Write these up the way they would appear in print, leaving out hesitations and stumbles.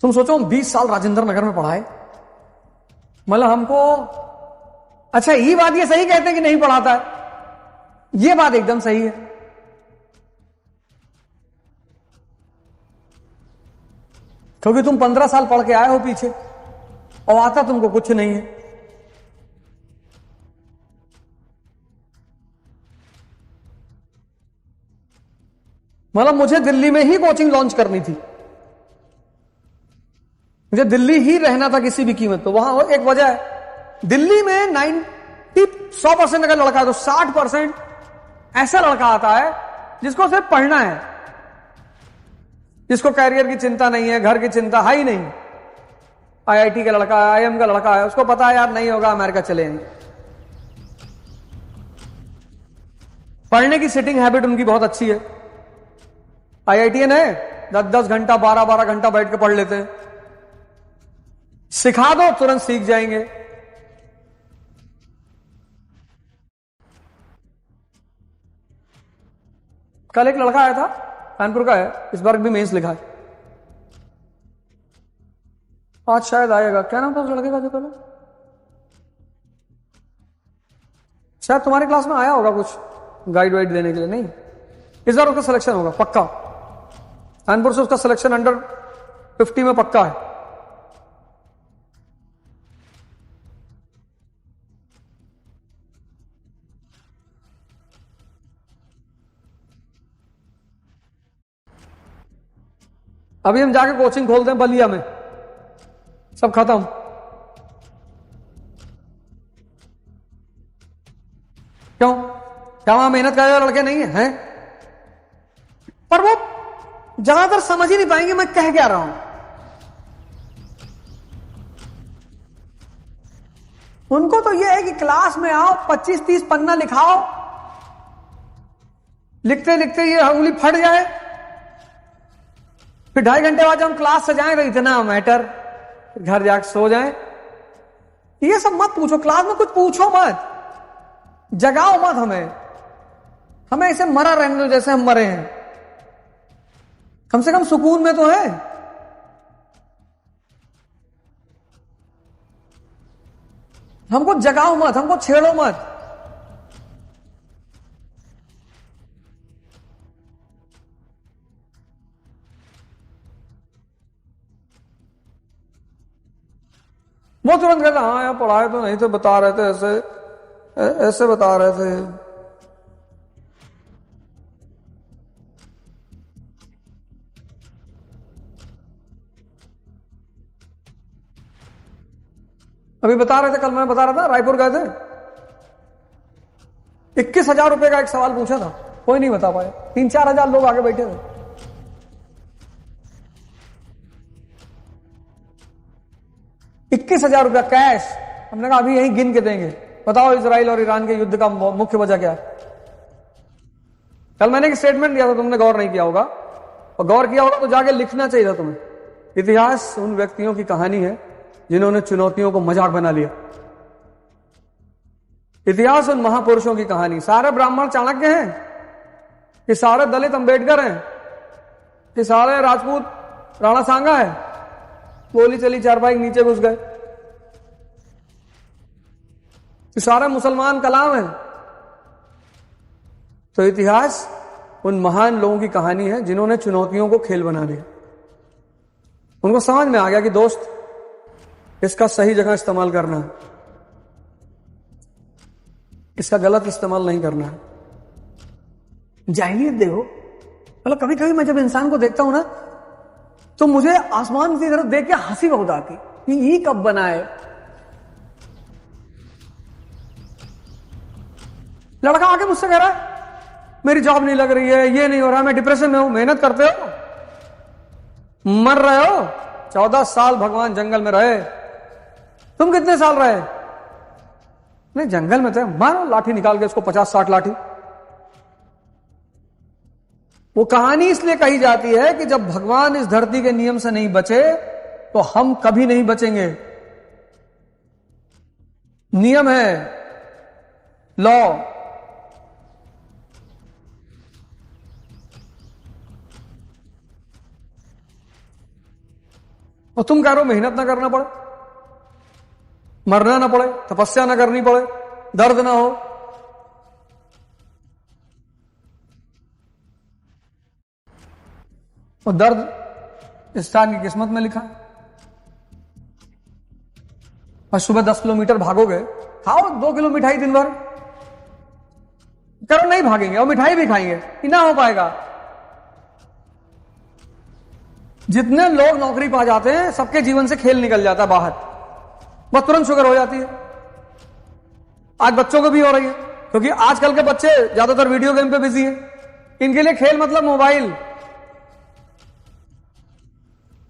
तुम सोचो हम 20 साल राजेंद्र नगर में पढ़ाए, मतलब हमको, अच्छा ये बात ये सही कहते हैं कि नहीं पढ़ाता है, ये बात एकदम सही है। क्योंकि तुम 15 साल पढ़ के आए हो पीछे और आता तुमको कुछ नहीं है। मतलब मुझे दिल्ली में ही कोचिंग लॉन्च करनी थी, मुझे दिल्ली ही रहना था किसी भी कीमत पे। वहां एक वजह है, दिल्ली में 100% अगर लड़का है तो 60% ऐसा लड़का आता है जिसको सिर्फ पढ़ना है, जिसको कैरियर की चिंता नहीं है, घर की चिंता है ही नहीं। आईआईटी का लड़का है, आईएम का लड़का है, उसको पता है यार नहीं होगा अमेरिका चले जाएंगे। पढ़ने की सिटिंग हैबिट उनकी बहुत अच्छी है। आईआईटीएन है, 10-10 घंटा 12-12 घंटा बैठ के पढ़ लेते हैं, सिखा दो तुरंत सीख जाएंगे। कल एक लड़का आया था, कानपुर का है, इस बार भी मेंस लिखा है, आज शायद आएगा। क्या नाम था उस लड़के का जो कल? शायद तुम्हारी क्लास में आया होगा कुछ गाइड वाइड देने के लिए। नहीं, इस बार उसका सिलेक्शन होगा पक्का, कानपुर से उसका सिलेक्शन अंडर 50 में पक्का है। अभी हम जाके कोचिंग खोलते हैं बलिया में, सब खत्म। क्यों? क्या वहां मेहनत करने वाले लड़के नहीं है? पर वो ज्यादातर समझ ही नहीं पाएंगे मैं कह क्या रहा हूं। उनको तो यह है कि क्लास में आओ, 25-30 पन्ना लिखाओ, लिखते लिखते ये उंगली फट जाए, फिर 2.5 घंटे बाद जब हम क्लास से जाएं तो इतना मैटर, घर जाकर सो जाएं। ये सब मत पूछो, क्लास में कुछ पूछो मत, जगाओ मत हमें ऐसे मरा रहने दो जैसे हम मरे हैं, कम से कम सुकून में तो है। हमको जगाओ मत, हमको छेड़ो मत। वो तुरंत कहता हाँ यार पढ़ाए तो नहीं थे, बता रहे थे ऐसे बता रहे थे। अभी बता रहे थे, कल मैं बता रहा था, रायपुर गए थे, 21,000 रुपए का एक सवाल पूछा था, कोई नहीं बता पाया, 3-4 हजार लोग आगे बैठे थे। 21,000 रुपया कैश। हमने कहा अभी यहीं गिन के देंगे, बताओ इजराइल और ईरान के युद्ध का मुख्य वजह क्या है? कल मैंने एक स्टेटमेंट दिया था, तुमने गौर नहीं किया होगा, और गौर किया होगा तो जाके लिखना चाहिए था तुम्हें। इतिहास उन व्यक्तियों की कहानी है जिन्होंने चुनौतियों को मजाक बना लिया। इतिहास उन महापुरुषों की कहानी। सारे ब्राह्मण चाणक्य हैं कि सारे दलित अंबेडकर हैं कि सारे राजपूत राणा सांगा है? गोली चली, चारपाई के नीचे घुस गए। कि सारे मुसलमान कलाम हैं? तो इतिहास उन महान लोगों की कहानी है जिन्होंने चुनौतियों को खेल बना दिया। उनको समझ में आ गया कि दोस्त इसका सही जगह इस्तेमाल करना है, इसका गलत इस्तेमाल नहीं करना है। जाहिलियत देखो, मतलब कभी कभी मैं जब इंसान को देखता हूं ना तो मुझे आसमान की तरफ देख के हंसी बहुत आती कि ये कब बना है। लड़का आके मुझसे कह रहा है मेरी जॉब नहीं लग रही है, ये नहीं हो रहा, मैं डिप्रेशन में हूं। मेहनत करते हो, मर रहे हो, 14 साल भगवान जंगल में रहे, तुम कितने साल रहे? नहीं जंगल में थे, मारो लाठी निकाल के उसको 50-60 लाठी। वो कहानी इसलिए कही जाती है कि जब भगवान इस धरती के नियम से नहीं बचे तो हम कभी नहीं बचेंगे। नियम है, लॉ। और तुम कह रहे हो मेहनत ना करना पड़े, मरना ना पड़े, तपस्या ना करनी पड़े, दर्द ना हो। और दर्द इंसान की किस्मत में लिखा। और सुबह 10 किलोमीटर भागोगे, खाओ 2 किलो मिठाई दिन भर, करो नहीं भागेंगे और मिठाई भी खाएंगे, कि ना हो पाएगा। जितने लोग नौकरी पा जाते हैं सबके जीवन से खेल निकल जाता है बाहर, बस तुरंत शुगर हो जाती है। आज बच्चों को भी हो रही है, क्योंकि आजकल के बच्चे ज्यादातर वीडियो गेम पे बिजी हैं। इनके लिए खेल मतलब मोबाइल,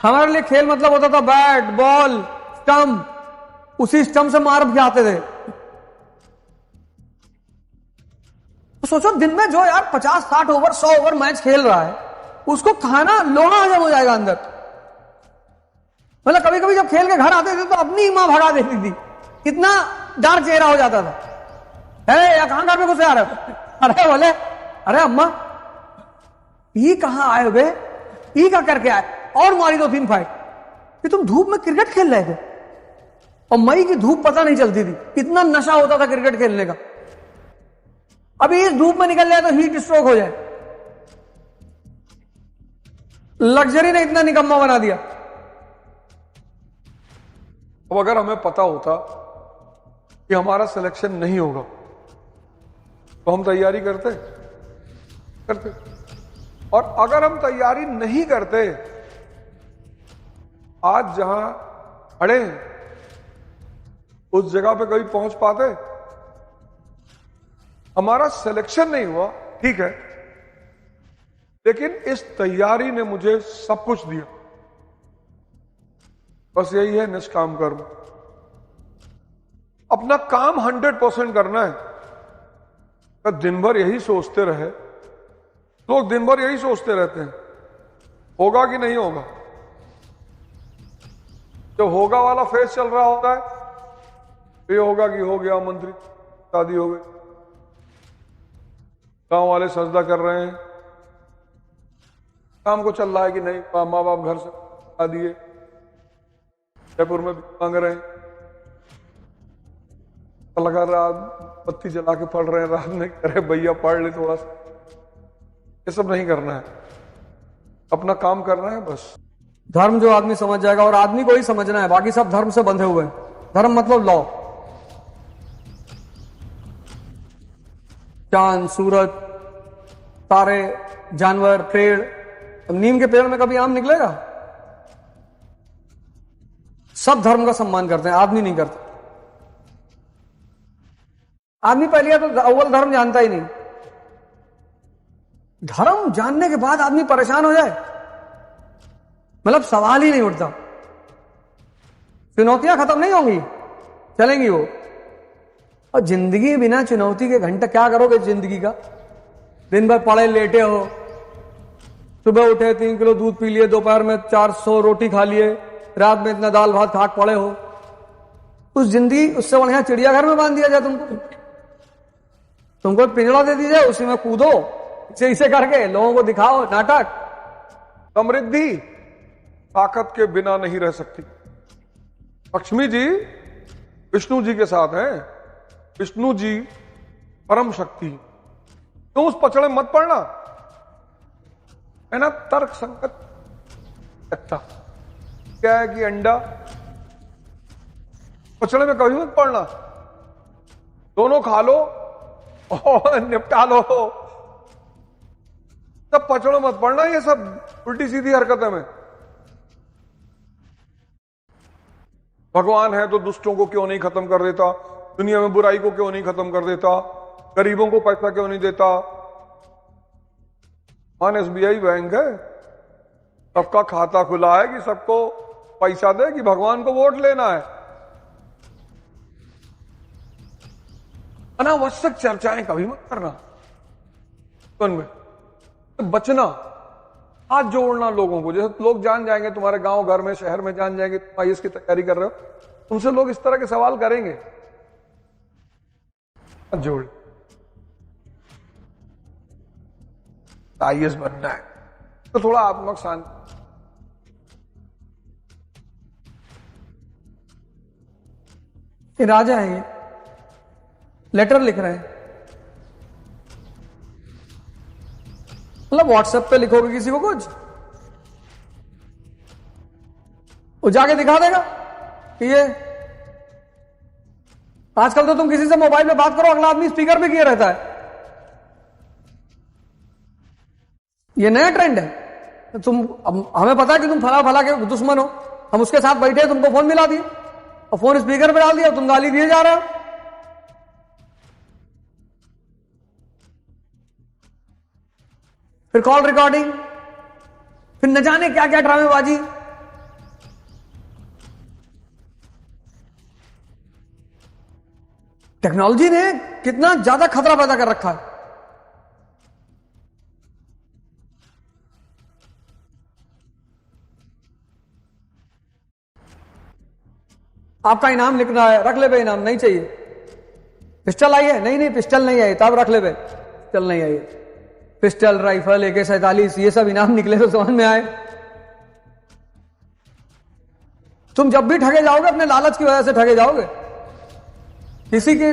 हमारे लिए खेल मतलब होता था बैट बॉल स्टंप, उसी स्टंप से मार के आते थे। तो सोचो दिन में जो यार 50-60 ओवर 100 ओवर मैच खेल रहा है, उसको खाना लोहा हजम हो जाएगा अंदर। मतलब कभी कभी जब खेल के घर आते थे तो अपनी ही मां भगा देती थी, इतना डार्क चेहरा हो जाता था। या कहां घर में घुसे आ रहे हो? अरे बोले अरे अम्मा ये कहां आए हो बे, ये क्या करके आए, और मारी 2-3 फाइट। कि तुम धूप में क्रिकेट खेल रहे थे, और मई की धूप पता नहीं चलती थी, इतना नशा होता था क्रिकेट खेलने का। अभी इस धूप में निकल जाए तो हीट स्ट्रोक हो जाए। लग्जरी ने इतना निकम्मा बना दिया। अब अगर हमें पता होता कि हमारा सिलेक्शन नहीं होगा तो हम तैयारी करते। और अगर हम तैयारी नहीं करते, आज जहां खड़े हैं उस जगह पे कभी पहुंच पाते? हमारा सिलेक्शन नहीं हुआ, ठीक है, लेकिन इस तैयारी ने मुझे सब कुछ दिया। बस यही है निष्काम कर्म। अपना काम 100% करना है। तो दिन भर यही सोचते रहे, लोग दिन भर यही सोचते रहते हैं होगा कि नहीं होगा। जब होगा वाला फेज चल रहा होता है, ये होगा कि हो गया, मंत्री शादी हो गई, गांव वाले सजदा कर रहे हैं, काम को चल रहा है कि नहीं, माँ बाप घर से आ दिए, जयपुर में मांग रहे हैं, लगा रात बत्ती जला के पढ़ रहे हैं, रात में अरे भैया पढ़ ले थोड़ा सा। ये सब नहीं करना है, अपना काम करना है बस। धर्म जो आदमी समझ जाएगा, और आदमी को ही समझना है, बाकी सब धर्म से बंधे हुए हैं। धर्म मतलब लॉ, चांद सूरज तारे जानवर पेड़। नीम के पेड़ में कभी आम निकलेगा? सब धर्म का सम्मान करते हैं, आदमी नहीं करता। आदमी पहले तो अव्वल धर्म जानता ही नहीं। धर्म जानने के बाद आदमी परेशान हो जाए, मतलब सवाल ही नहीं उठता। चुनौतियां खत्म नहीं होंगी, चलेंगी वो। और जिंदगी बिना चुनौती के घंटा क्या करोगे जिंदगी का? दिन भर पड़े लेटे हो, सुबह उठे 3 किलो दूध पी लिए, दोपहर में 400 रोटी खा लिए, रात में इतना दाल भात खाक पड़े हो। उस जिंदगी, उससे बढ़िया चिड़ियाघर में बांध दिया जाए तुमको पिंजड़ा दे दिया जाए, उसी में कूदो, इसे करके लोगों को दिखाओ नाटक। समृद्धि ताकत के बिना नहीं रह सकती। लक्ष्मी जी विष्णु जी के साथ हैं, विष्णु जी परम शक्ति। तुम उस पचड़े मत पड़ना, है ना, तर्क संगत लगता। क्या है कि अंडा पचड़े में कभी मत पड़ना, दोनों खा लो और निपटा लो। सब पचड़े मत पड़ना, ये सब उल्टी सीधी हरकतें में। भगवान है तो दुष्टों को क्यों नहीं खत्म कर देता, दुनिया में बुराई को क्यों नहीं खत्म कर देता, गरीबों को पैसा क्यों नहीं देता। मान एसबीआई बैंक है, सबका खाता खुला है कि सबको पैसा दे कि भगवान को वोट लेना है। अनावश्यक चर्चाएं कभी मत करना, में बचना, हाथ जोड़ना लोगों को। जैसे लोग जान जाएंगे तुम्हारे गांव घर में शहर में जान जाएंगे तुम आईएएस की तैयारी कर रहे हो, तुमसे लोग इस तरह के सवाल करेंगे, हाथ जोड़। आईएएस बनना है तो थोड़ा आत्मक शांति, ये राजा है, ये लेटर लिख रहे हैं। मतलब व्हाट्सएप पे लिखोगे किसी को कुछ, वो जाके दिखा देगा कि ये। आजकल तो तुम किसी से मोबाइल में बात करो, अगला आदमी स्पीकर पे किए रहता है। ये नया ट्रेंड है। तुम, हमें पता है कि तुम फला फला के दुश्मन हो, हम उसके साथ बैठे, तुमको फोन मिला दिया और फोन स्पीकर पे डाल दिया, तुम गाली दिए जा रहे हो। फिर कॉल रिकॉर्डिंग, फिर न जाने क्या क्या ड्रामेबाजी। टेक्नोलॉजी ने कितना ज्यादा खतरा पैदा कर रखा है। आपका इनाम लिखना है, रख ले बे, इनाम नहीं चाहिए। पिस्टल आई है, नहीं नहीं पिस्टल नहीं आई, तब रख ले बे, पिस्टल नहीं आई। पिस्टल, राइफल, AK-47 ये सब इनाम निकले तो समझ में आए। तुम जब भी ठगे जाओगे अपने लालच की वजह से ठगे जाओगे। किसी के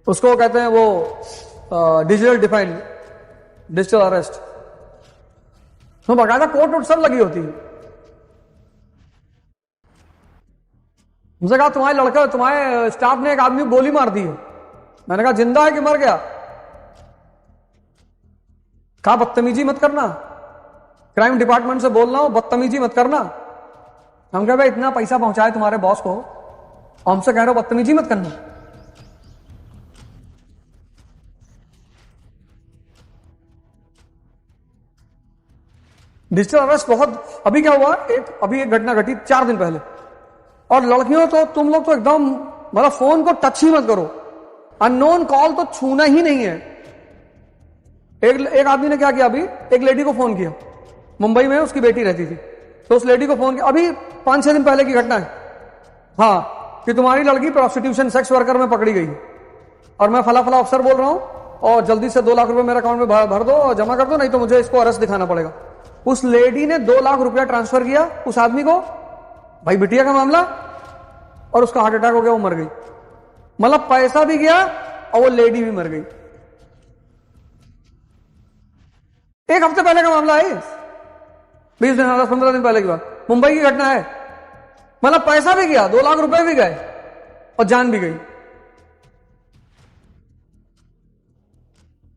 उसको कहते हैं वो डिजिटल डिफाइंड, डिजिटल अरेस्ट, तो बकायदा कोर्ट वोट सब लगी होती है। मुझे कहा तुम्हारे लड़का, तुम्हारे स्टाफ ने एक आदमी को गोली मार दी है। मैंने कहा जिंदा है कि मर गया? कहा बदतमीजी मत करना, क्राइम डिपार्टमेंट से बोल रहा हूं, बदतमीजी मत करना। हम कह भाई इतना पैसा पहुंचाए तुम्हारे बॉस को, हमसे कह रहे हो बदतमीजी मत करना। डिजिटल अरेस्ट बहुत, अभी क्या हुआ, अभी एक घटना घटी 4 दिन पहले। और लड़कियों तो तुम लोग तो एकदम, मतलब फोन को टच ही मत करो, अननोन कॉल तो छूना ही नहीं है। एक आदमी ने क्या किया, अभी एक लेडी को फोन किया, मुंबई में उसकी बेटी रहती थी, तो उस लेडी को फोन किया, अभी 5-6 दिन पहले की घटना है, हाँ, कि तुम्हारी लड़की प्रोस्टिट्यूशन सेक्स वर्कर में पकड़ी गई और मैं फला फला अफसर बोल रहा हूं और जल्दी से 2 लाख रुपए मेरे अकाउंट में भर दो और जमा कर दो, नहीं तो मुझे इसको अरेस्ट दिखाना पड़ेगा। उस लेडी ने 2 लाख रुपया ट्रांसफर किया उस आदमी को, भाई बिटिया का मामला, और उसका हार्ट अटैक हो गया, वो मर गई। मतलब पैसा भी गया और वो लेडी भी मर गई। 1 हफ्ते पहले का मामला है, 20 दिन 10-15 दिन पहले की बात, मुंबई की घटना है। मतलब पैसा भी गया, 2 लाख रुपए भी गए और जान भी गई।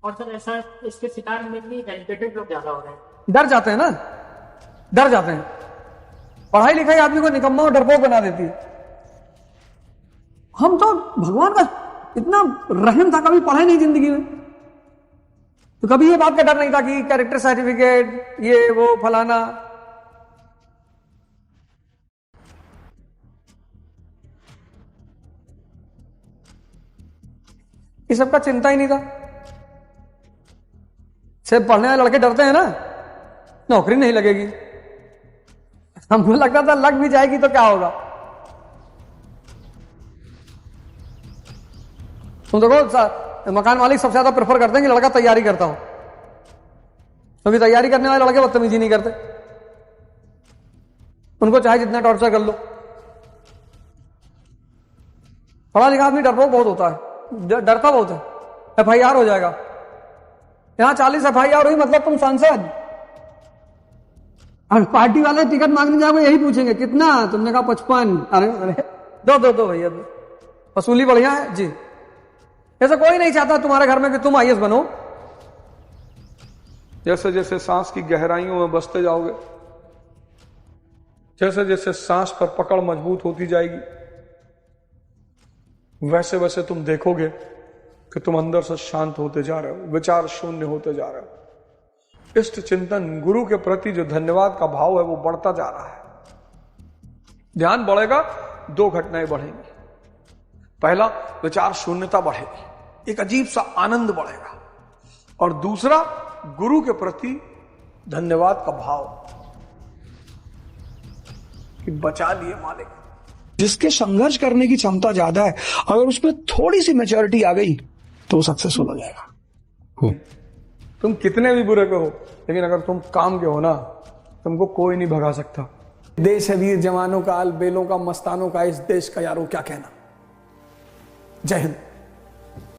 और सर ऐसा इसके शिकार में भी एजुकेटेड लोग ज्यादा हो रहे हैं, डर जाते हैं ना, डर जाते हैं। पढ़ाई लिखाई आदमी को निकम्मा और डरपोक बना देती है। हम तो भगवान का इतना रहम था, कभी पढ़ाई नहीं जिंदगी में, तो कभी ये बात का डर नहीं था कि कैरेक्टर सर्टिफिकेट ये वो फलाना। ये सबका चिंता ही नहीं था। सिर्फ पढ़ने वाले लड़के डरते हैं ना, नौकरी नहीं लगेगी। हमको लगता था लग भी जाएगी तो क्या होगा। तुम देखो मकान मालिक सबसे ज्यादा प्रेफर करते हैं कि लड़का तैयारी करता हो, क्योंकि तैयारी करने वाले लड़के बदतमीजी नहीं करते, उनको चाहे जितना टॉर्चर कर लो। पढ़ा लिखा आदमी डरपोक बहुत होता है, डरता बहुत है। FIR हो जाएगा, यहां 40 FIR हुई मतलब तुम सांसद। और पार्टी वाले टिकट मांगने जाओगे यही पूछेंगे कितना, तुमने कहा 55। अरे दो भैया, वसूली बढ़िया है जी। ऐसा कोई नहीं चाहता तुम्हारे घर में कि तुम IAS बनो। जैसे जैसे सांस की गहराइयों में बसते जाओगे, जैसे जैसे सांस पर पकड़ मजबूत होती जाएगी, वैसे वैसे तुम देखोगे कि तुम अंदर से शांत होते जा रहे हो, विचार शून्य होते जा रहे हो। इष्ट चिंतन, गुरु के प्रति जो धन्यवाद का भाव है वो बढ़ता जा रहा है। ध्यान बढ़ेगा, 2 घटनाएं बढ़ेंगी। पहला, विचार शून्यता बढ़ेगी, एक अजीब सा आनंद बढ़ेगा, और दूसरा, गुरु के प्रति धन्यवाद का भाव कि बचा लिए मालिक। जिसके संघर्ष करने की क्षमता ज्यादा है, अगर उसमें थोड़ी सी मैच्योरिटी आ गई तो वो सक्सेसफुल हो जाएगा। तुम कितने भी बुरे के हो, लेकिन अगर तुम काम के हो ना, तुमको कोई नहीं भगा सकता। देश है वीर जवानों का, अलबेलों का, मस्तानों का, इस देश का यारों क्या कहना। जय हिंद।